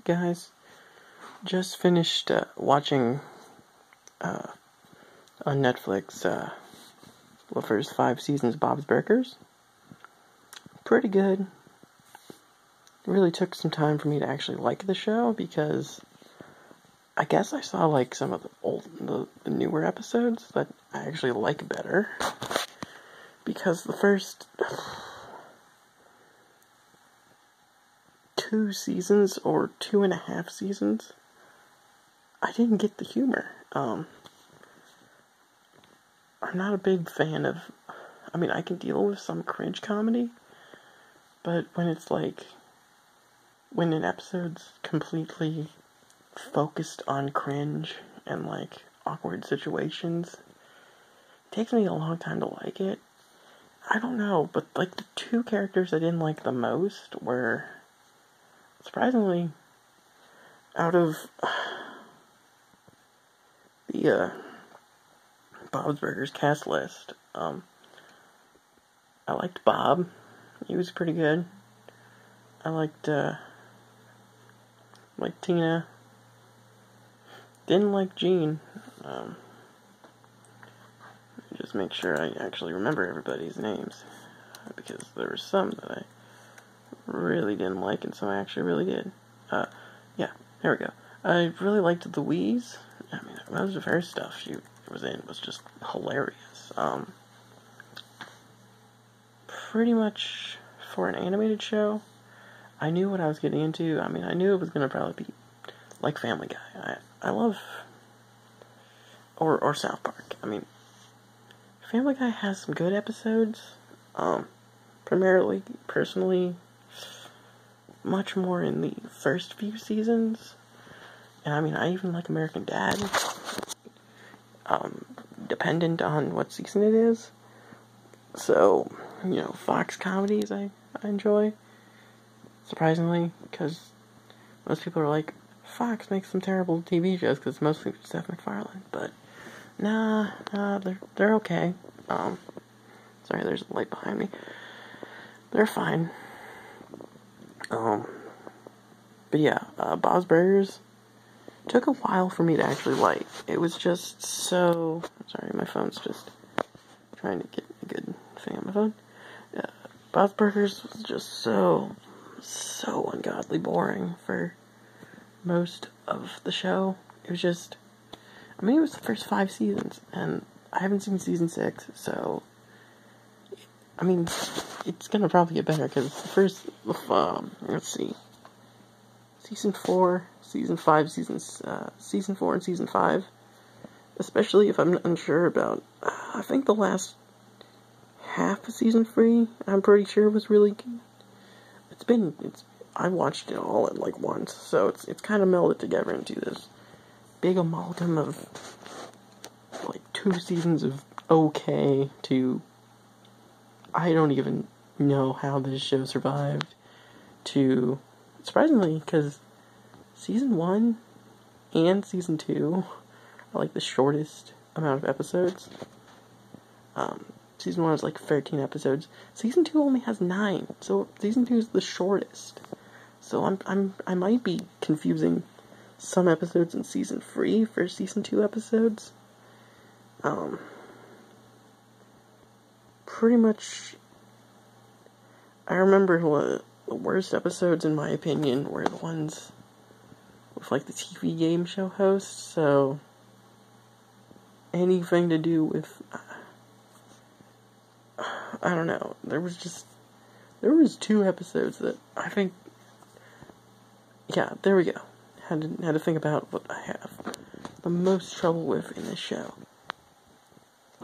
Guys, just finished watching on Netflix the first 5 seasons of Bob's Burgers. Pretty good. It really took some time for me to actually like the show because I guess I saw like some of the newer episodes that I actually like better. Because the first 2 seasons or 2.5 seasons, I didn't get the humor. I'm not a big fan of, I can deal with some cringe comedy, but when it's like, when an episode's completely focused on cringe and like awkward situations, it takes me a long time to like it. I don't know, but like the 2 characters I didn't like the most were, surprisingly, out of the Bob's Burgers cast list, I liked Bob. He was pretty good. I liked Tina. Didn't like Gene. Just make sure I actually remember everybody's names, because there were some that I really didn't like, and some I actually really did. Yeah, there we go. I really liked Louise. Most of her stuff she was in was just hilarious. Pretty much for an animated show, I knew what I was getting into. I knew it was gonna probably be like Family Guy. I love, or South Park. Family Guy has some good episodes. Primarily, personally, much more in the first few seasons. And I even like American Dad. Dependent on what season it is. So, Fox comedies I enjoy. Surprisingly, because most people are like, Fox makes some terrible TV shows because it's mostly Seth MacFarlane. But, nah, they're okay. Sorry, there's a light behind me. They're fine. But yeah, Bob's Burgers took a while for me to actually like. It was just so... Sorry, my phone's just trying to get a good thing on my phone. Bob's Burgers was just so ungodly boring for most of the show. It was just... it was the first 5 seasons, and I haven't seen season 6, so... it's gonna probably get better, because the first... let's see... Season 4, Season 5, Season 4 and Season 5, especially if I'm unsure about, I think the last half of Season 3, I'm pretty sure was really good. I watched it all at like once, so it's kind of melded together into this big amalgam of like 2 seasons of okay to, I don't even know how this show survived, to... Surprisingly, because Season 1 and Season 2 are like the shortest amount of episodes. Season 1 is like 13 episodes. Season 2 only has 9, so Season 2 is the shortest. So I might be confusing some episodes in Season 3 for Season 2 episodes. Pretty much, I remember the worst episodes, in my opinion, were the ones with, like, the TV game show hosts, so anything to do with, I don't know, there was 2 episodes that I think, yeah, there we go, had to think about what I have the most trouble with in this show.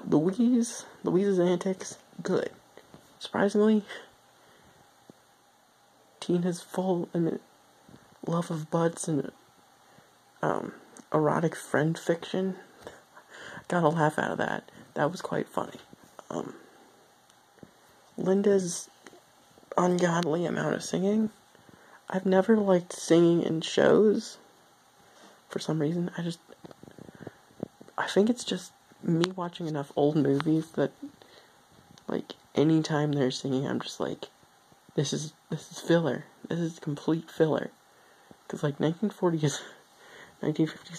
Louise's antics, good. Surprisingly, Tina's full in love of butts and erotic friend fiction. Got a laugh out of that. That was quite funny. Linda's ungodly amount of singing. I've never liked singing in shows. For some reason, I think it's just me watching enough old movies that, like, anytime they're singing, I'm just like, this is filler. This is complete filler. Because, like, 1950s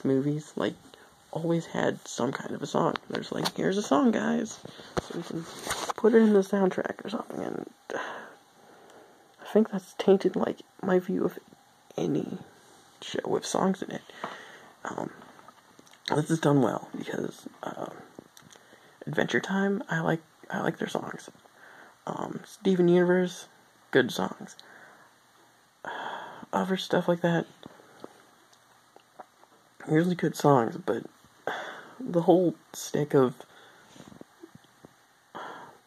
movies, like, always had some kind of a song. There's like, here's a song, guys. So we can put it in the soundtrack or something. And I think that's tainted, like, my view of any show with songs in it. This is done well, because Adventure Time, I like their songs. Steven Universe, good songs. Other stuff like that, usually good songs, but the whole stick of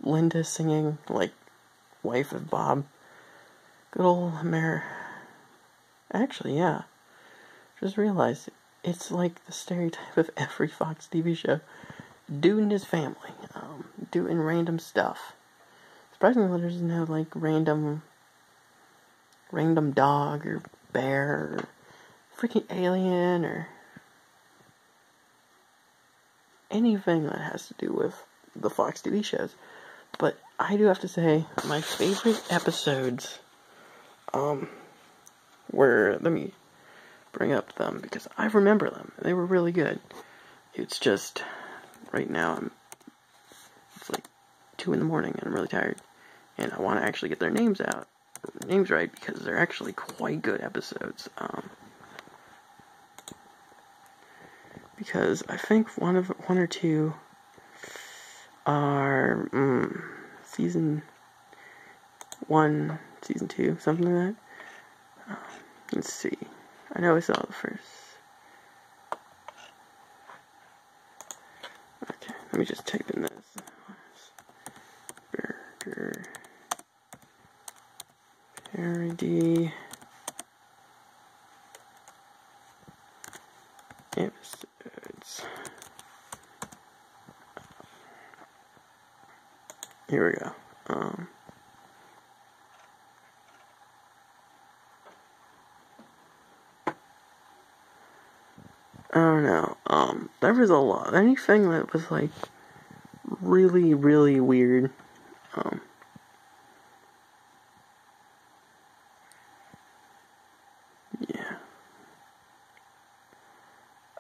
Linda singing like wife of Bob, good old actually, yeah, just realized it's like the stereotype of every Fox TV show. Dude and his family, doing random stuff. Surprisingly, there's no like random dog or bear or freaking alien or anything that has to do with the Fox TV shows. But I do have to say, my favorite episodes were, let me bring up them because I remember them. They were really good. It's just, right now, it's like 2 in the morning and I'm really tired. And I want to actually get their names right, because they're actually quite good episodes. Because I think one or two are season 1, season 2, something like that. Let's see. I know I saw the first. Okay, let me just type in this. Burger parody episodes. Here we go. I don't know. There was a lot. Anything that was like really, really weird. Yeah.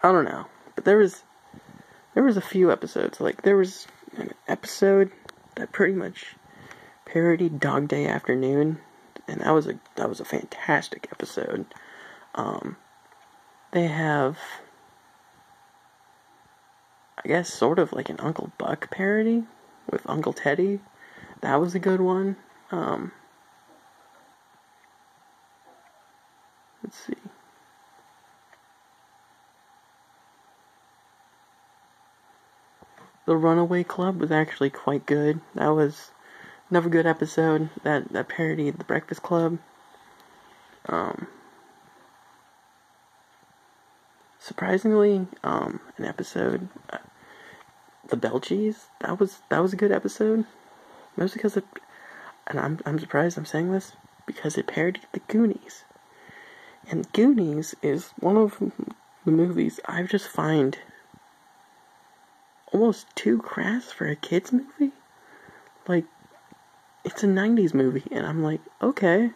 I don't know. But there was a few episodes. Like, there was an episode that pretty much parodied Dog Day Afternoon, and that was a fantastic episode. They have, I guess, sort of like an Uncle Buck parody with Uncle Teddy. That was a good one. Let's see. The Runaway Club was actually quite good. That was another good episode that parodied The Breakfast Club. Surprisingly, an episode, The Belchies, that was a good episode. Mostly because and I'm surprised I'm saying this, because it parodied The Goonies. And Goonies is one of the movies I just find almost too crass for a kid's movie. Like, it's a 90s movie, and I'm like, okay.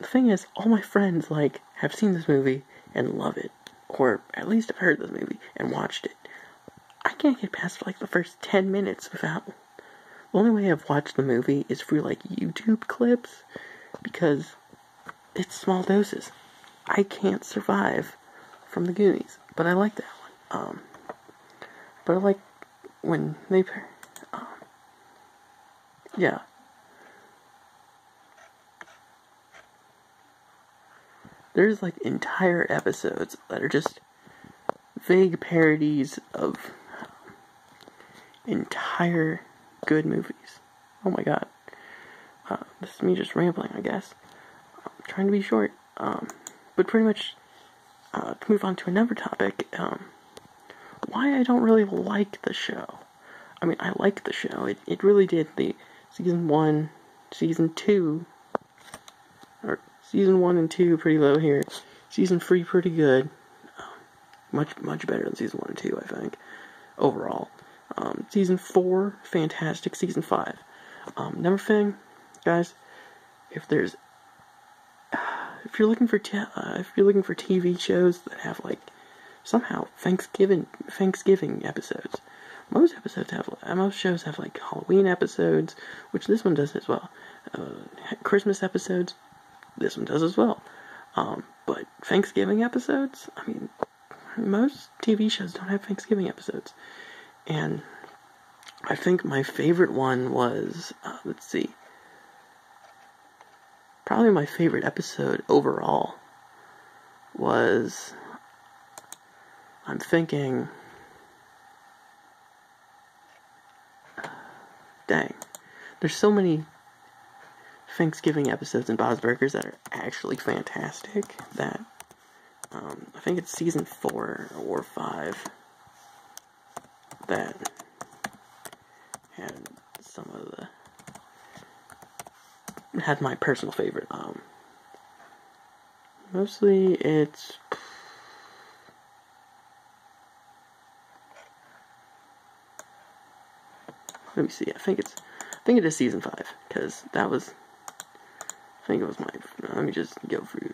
The thing is, all my friends, like, have seen this movie and love it. Or at least have heard this movie and watched it. I can't get past, like, the first 10 minutes without... The only way I've watched the movie is through, like, YouTube clips, because it's small doses. I can't survive from the Goonies, but I like that one. But I like when they... yeah. There's, like, entire episodes that are just vague parodies of entire good movies. Oh my god. This is me just rambling, I guess. I'm trying to be short. But pretty much, to move on to another topic, why I don't really like the show. I mean, I like the show. It really did. The Season 1, Season 2, or Season 1 and 2 pretty low here. Season 3 pretty good. Much better than Season 1 and 2, I think, overall. Season 4, fantastic. Season 5. Another thing, guys, if there's if you're looking for TV shows that have like somehow Thanksgiving episodes, most shows have like Halloween episodes, which this one does as well. Christmas episodes, this one does as well. But Thanksgiving episodes, I mean, most TV shows don't have Thanksgiving episodes. And I think my favorite one was, let's see, probably my favorite episode overall was, I'm thinking, dang, there's so many Thanksgiving episodes in Bob's Burgers that are actually fantastic that, I think it's season 4 or 5 that had some of had my personal favorite. Mostly it's, let me see, I think it is season 5, because that was, I think it was my, let me just go through,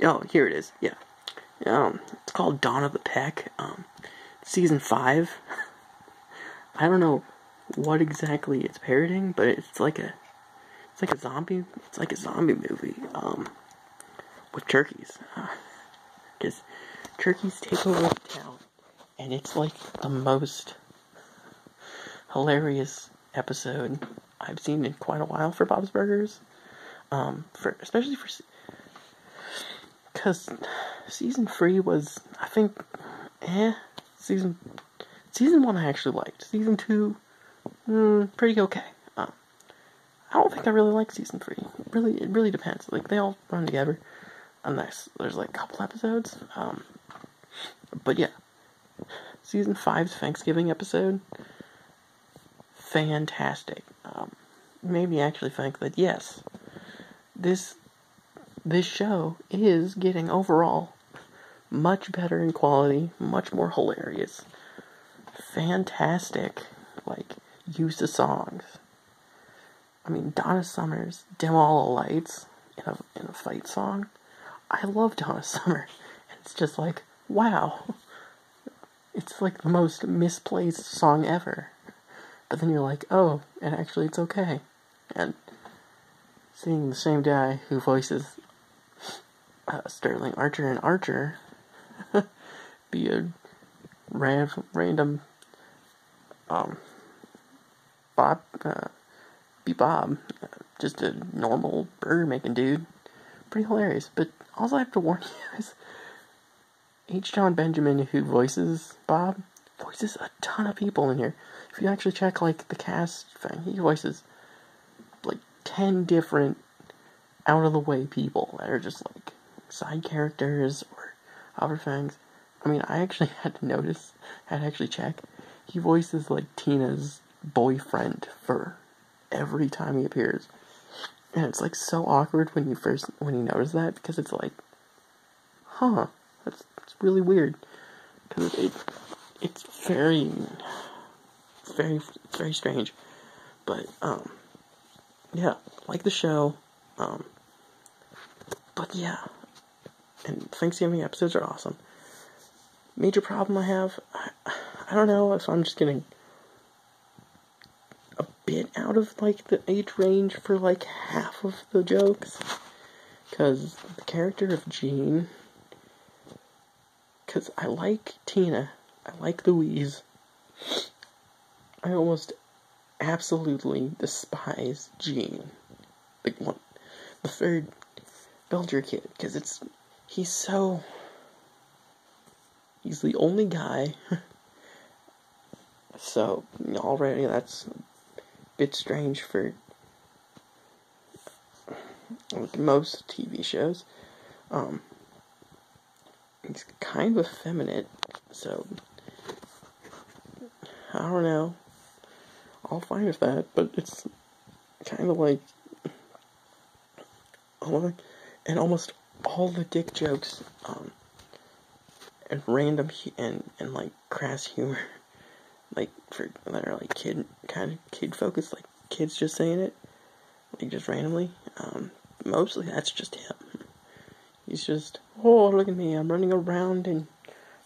oh, here it is, yeah, it's called Dawn of the Peck, season 5, I don't know what exactly it's parodying, but it's like a zombie movie, with turkeys, because turkeys take over the town, and it's like the most hilarious episode I've seen in quite a while for Bob's Burgers, especially because season 3 was, I think, season 1 I actually liked, season 2, pretty okay. I don't think I really like season 3. It really depends. Like, they all run together, unless there's like a couple episodes. But yeah, season 5's Thanksgiving episode, fantastic. Made me actually think that yes, this show is getting overall much better in quality, much more hilarious, fantastic, like, use of songs. I mean, Donna Summer's "Dim All the Lights" in a fight song. I love Donna Summer, and it's just like, wow, it's like the most misplaced song ever. But then you're like, oh, and actually it's okay. And seeing the same guy who voices Sterling Archer and Archer be a random Bob, just a normal burger making dude, pretty hilarious. But also I have to warn you guys, H. John Benjamin, who voices Bob, voices a ton of people in here. If you actually check like the cast thing, he voices like 10 different out of the way people that are just like side characters or other things. I mean, I actually had to actually check. He voices like Tina's boyfriend for every time he appears. And it's like so awkward when you notice that, because it's like, huh, it's really weird. Because it's very, very, very strange. But, yeah, like the show, but yeah, and Thanksgiving episodes are awesome. Major problem I have, I don't know if I'm just getting a bit out of, like, the age range for, like, half of the jokes, because the character of Jean, because I like Tina, I like Louise, I almost absolutely despise Jean, like, the third Belger kid, because he's the only guy, so already that's a bit strange for like most TV shows. He's kind of effeminate, so I don't know, I'll fine with that, but it's kind of like, and almost all the dick jokes, and random and like crass humor, like that are like kid focused, like kids just saying it. like just randomly. Mostly that's just him. He's just, oh, look at me, I'm running around and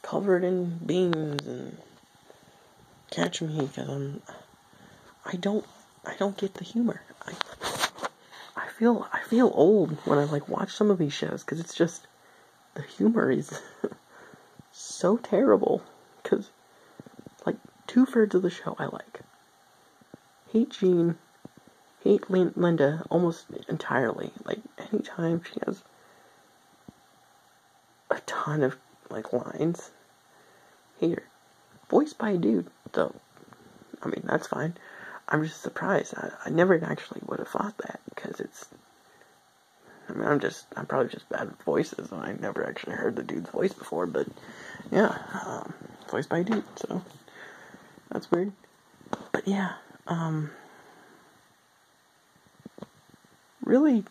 covered in beans and catch me because I don't get the humor. I feel old when I like watch some of these shows because it's just the humor is so terrible. Because like 2/3 of the show I like. Hate Jean, hate Linda almost entirely. Like anytime she has a ton of like lines, hate her. Voiced by a dude, though. I mean, that's fine. I'm just surprised. I never actually would have thought that, because it's... I mean, I'm probably just bad with voices, and I never actually heard the dude's voice before, but, yeah, voiced by a dude, so, that's weird. But, yeah, really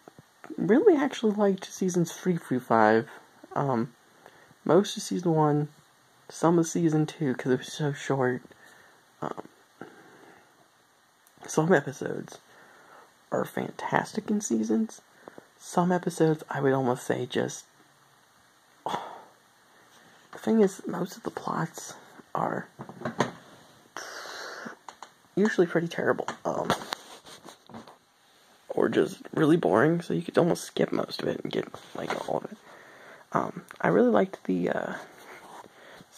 actually liked seasons 3 through 5, most of season 1, some of season 2, because it was so short. Some episodes are fantastic in seasons. Some episodes, I would almost say, just... Oh. The thing is, most of the plots are usually pretty terrible. Or just really boring, so you could almost skip most of it and get, like, all of it. I really liked the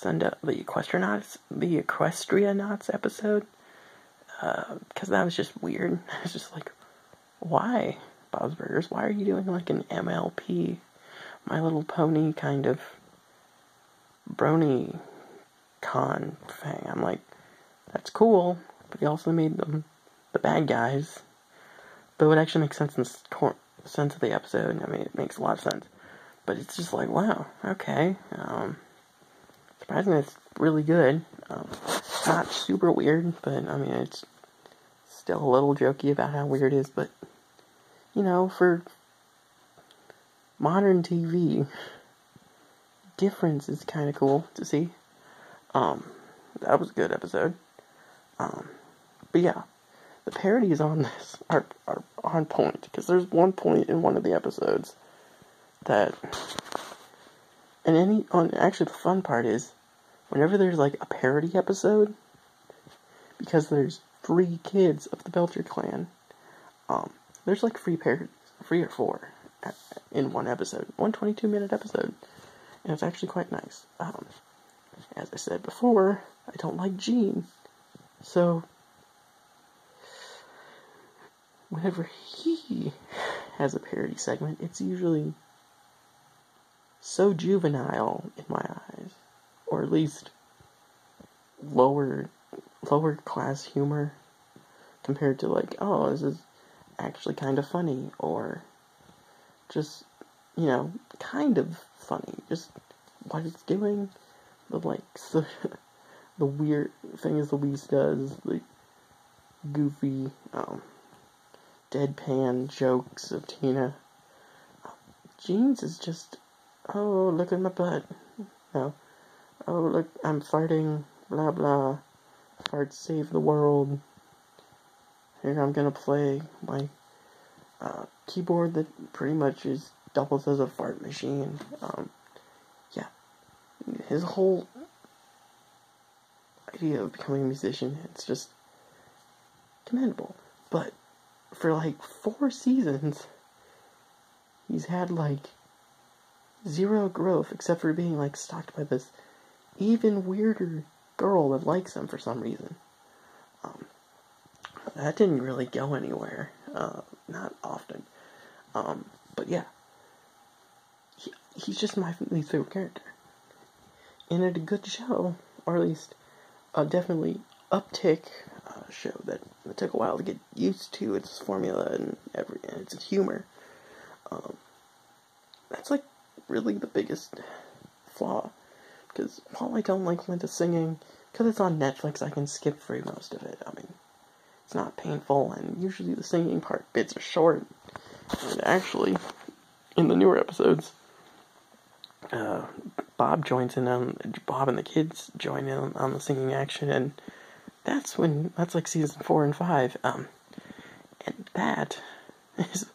Equestria episode. Because that was just weird. It's just like, why, Bob's Burgers? Why are you doing like an MLP, My Little Pony kind of brony con thing? I'm like, that's cool, but he also made them the bad guys. But it would actually make sense in the sense of the episode. I mean, it makes a lot of sense. But it's just like, wow, okay. Surprisingly, it's really good. Not super weird, but I mean, it's still a little jokey about how weird it is, but, you know, for modern TV, difference is kind of cool to see. That was a good episode. But yeah, the parodies on this are on point, because there's one point in one of the episodes that, actually the fun part is, whenever there's like a parody episode, because there's 3 kids of the Belcher clan, there's like 3 or 4 in one episode, 22-minute episode, and it's actually quite nice. As I said before, I don't like Gene, so whenever he has a parody segment, it's usually so juvenile in my eyes, or at least lower class humor, compared to like, oh, this is actually kind of funny, or just, you know, kind of funny, just what it's doing, but like, so, the weird things Louise does, the goofy, deadpan jokes of Tina. Jean's is just, oh, look at my butt, no, oh, look, I'm farting, blah blah, fart save the world, here I'm gonna play my keyboard that pretty much doubles as a fart machine. Yeah, his whole idea of becoming a musician, it's just commendable. But for like 4 seasons, he's had like 0 growth, except for being like stalked by this even weirder girl that likes him for some reason. That didn't really go anywhere, not often. But yeah, he's just my least favorite character. And it's a good show, or at least a definitely uptick show that it took a while to get used to its formula and its humor. That's like really the biggest flaw, because while I don't like Linda singing, because it's on Netflix, I can skip through most of it. I mean, it's not painful, and usually the singing bits are short. And actually, in the newer episodes, Bob and the kids join in on the singing action, and that's like season 4 and 5. And that is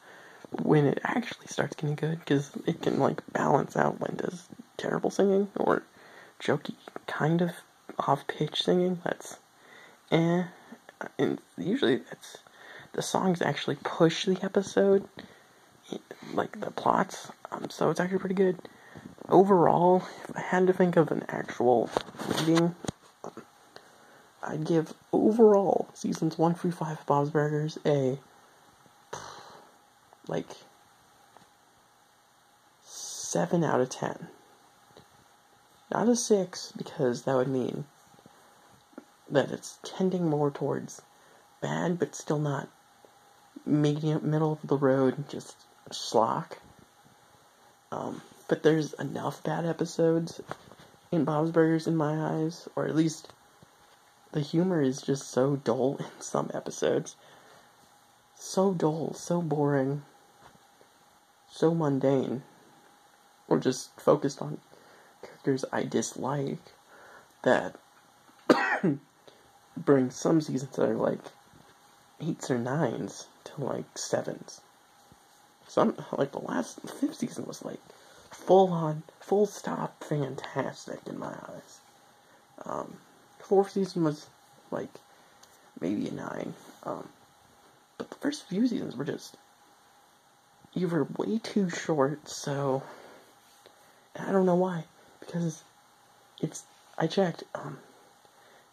when it actually starts getting good, because it can, like, balance out Linda's terrible singing, or jokey, kind of off-pitch singing, that's and usually the songs actually push the episode, like, the plots, so it's actually pretty good. Overall, if I had to think of an actual rating, I'd give overall seasons 1 through 5 of Bob's Burgers a, like, 7 out of 10. Not a 6, because that would mean that it's tending more towards bad, but still not middle of the road, just schlock. But there's enough bad episodes in Bob's Burgers in my eyes, or at least the humor is just so dull in some episodes. So dull, so boring, so mundane, or just focused on characters I dislike, that brings some seasons that are like 8s or 9s to like 7s. Some, like the 5th season was like full-on, full-stop fantastic in my eyes. 4th season was like maybe a 9. But the first few seasons were just either way too short, so I don't know why, because I checked,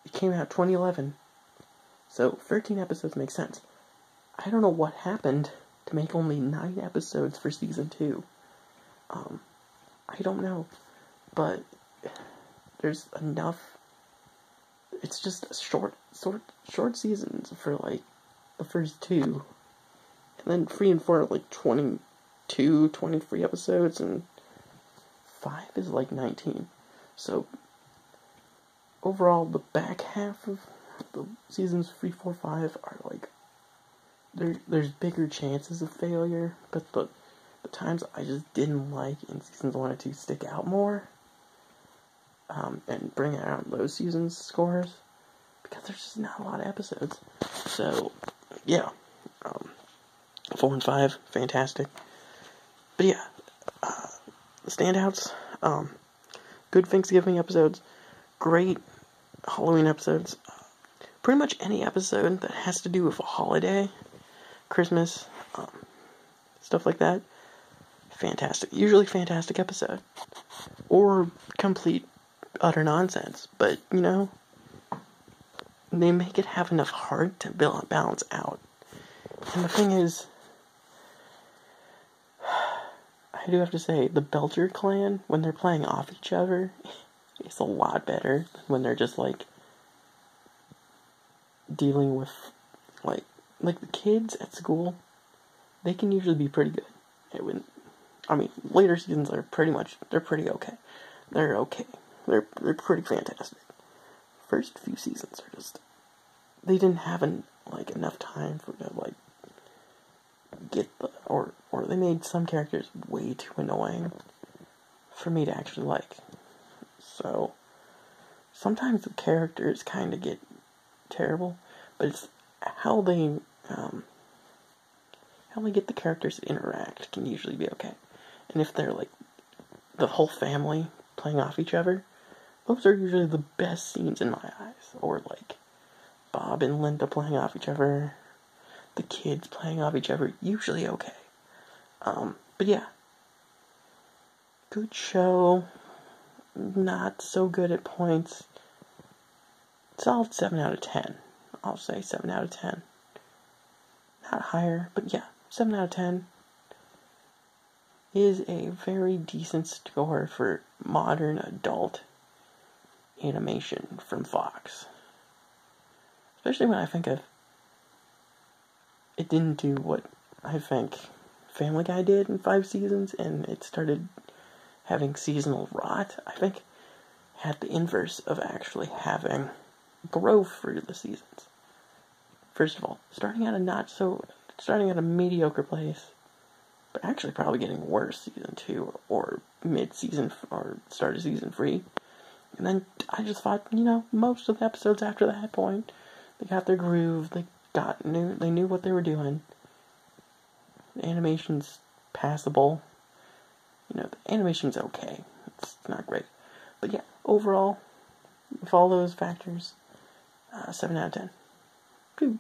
it came out 2011, so 13 episodes make sense. I don't know what happened to make only 9 episodes for season 2. I don't know, but there's enough. It's just short seasons for like the first 2, and then 3 and 4 are like 22, 23 episodes, and 5 is like 19. So overall, the back half of the seasons 3, 4, 5 are like there's bigger chances of failure, but the times I just didn't like in seasons 1 and 2 stick out more, and bring out those seasons' scores, because there's just not a lot of episodes. So, yeah, 4 and 5, fantastic. But yeah, the standouts, good Thanksgiving episodes, great Halloween episodes, pretty much any episode that has to do with a holiday, Christmas, stuff like that, fantastic. Usually fantastic episode. Or complete, utter nonsense. But, you know, they make it have enough heart to balance out. And the thing is, I do have to say, the Belcher clan, when they're playing off each other, is a lot better than when they're just, like, dealing with, like the kids at school. They can usually be pretty good. Later seasons are they're pretty okay. They're okay. They're pretty fantastic. First few seasons are just, they didn't have enough time for to like get or they made some characters way too annoying for me to actually like. So sometimes the characters kind of get terrible, but it's how they get the characters to interact can usually be okay. And if they're like the whole family playing off each other, those are usually the best scenes in my eyes. Or like Bob and Linda playing off each other, the kids playing off each other, usually okay. But yeah, good show, not so good at points. Solid 7 out of 10. I'll say 7 out of 10. Not higher, but yeah, 7 out of 10 is a very decent score for modern adult animation from Fox. Especially when I think of it didn't do what I think Family Guy did in 5 seasons, and it started having seasonal rot. I think had the inverse of actually having growth through the seasons. First of all, starting at a mediocre place, but actually probably getting worse season 2 or mid-season or start of season 3. And then I just thought, most of the episodes after that point, they got their groove, they knew what they were doing. The animation's passable. You know, the animation's okay. It's not great. But yeah, overall, with all those factors, 7 out of 10. Good.